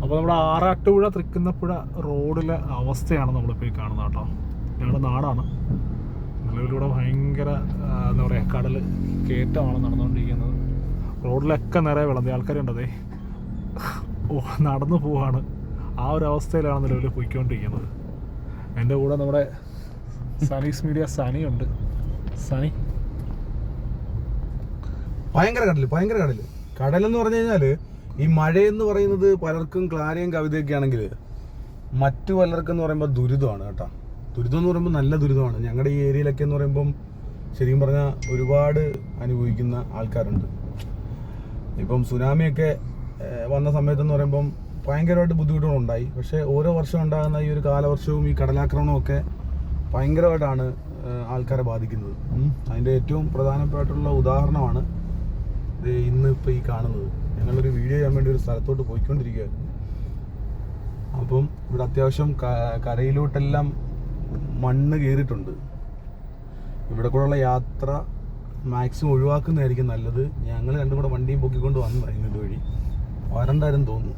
അപ്പോൾ നമ്മുടെ ആറാട്ടുപുഴ തൃക്കുന്നപ്പുഴ റോഡിലെ അവസ്ഥയാണ് നമ്മളിപ്പോൾ ഈ കാണുന്നത് കേട്ടോ. ഞങ്ങളുടെ നാടാണ്. നിലവിലൂടെ ഭയങ്കര എന്താ പറയുക കടൽ കയറ്റമാണ് നടന്നുകൊണ്ടിരിക്കുന്നത്. റോഡിലൊക്കെ നിറയെ വിളമ്പി ആൾക്കാരുണ്ടതേ നടന്നു പോവാണ്. ആ ഒരു അവസ്ഥയിലാണ് നിലവിൽ പോയിക്കൊണ്ടിരിക്കുന്നത്. എൻ്റെ കൂടെ നമ്മുടെ സനീസ് മീഡിയ സനിയുണ്ട്. സനി, ഭയങ്കര കടൽ. കടലെന്ന് പറഞ്ഞു കഴിഞ്ഞാൽ ഈ മഴയെന്ന് പറയുന്നത് പലർക്കും ക്ലാരയും കവിതയൊക്കെ ആണെങ്കിൽ മറ്റു പലർക്കും എന്ന് പറയുമ്പോൾ ദുരിതമാണ് കേട്ടോ. ദുരിതം എന്ന് പറയുമ്പോൾ നല്ല ദുരിതമാണ്. ഞങ്ങളുടെ ഈ ഏരിയയിലൊക്കെ എന്ന് പറയുമ്പം ശരിക്കും പറഞ്ഞാൽ ഒരുപാട് അനുഭവിക്കുന്ന ആൾക്കാരുണ്ട്. ഇപ്പം സുനാമിയൊക്കെ വന്ന സമയത്തെന്ന് പറയുമ്പം ഭയങ്കരമായിട്ട് ബുദ്ധിമുട്ടുകളുണ്ടായി. പക്ഷേ ഓരോ വർഷം ഉണ്ടാകുന്ന ഈ ഒരു കാലവർഷവും ഈ കടലാക്രമണവും ഒക്കെ ഭയങ്കരമായിട്ടാണ് ആൾക്കാരെ ബാധിക്കുന്നത്. അതിൻ്റെ ഏറ്റവും പ്രധാനപ്പെട്ടുള്ള ഉദാഹരണമാണ് ഇന്ന് ഇപ്പോൾ ഈ കാണുന്നത്. ഞങ്ങളൊരു വീഡിയോ ചെയ്യാൻ വേണ്ടി ഒരു സ്ഥലത്തോട്ട് പോയിക്കൊണ്ടിരിക്കുകയായിരുന്നു. അപ്പം ഇവിടെ അത്യാവശ്യം കരയിലോട്ടെല്ലാം മണ്ണ് കയറിയിട്ടുണ്ട്. ഇവിടെ കൂടെയുള്ള യാത്ര മാക്സിമം ഒഴിവാക്കുന്നതായിരിക്കും നല്ലത്. ഞങ്ങൾ രണ്ടും കൂടെ വണ്ടിയും പൊക്കിക്കൊണ്ട് വന്നതായിരുന്നു ഇതുവഴി. വരണ്ടായിരുന്നു തോന്നുന്നു.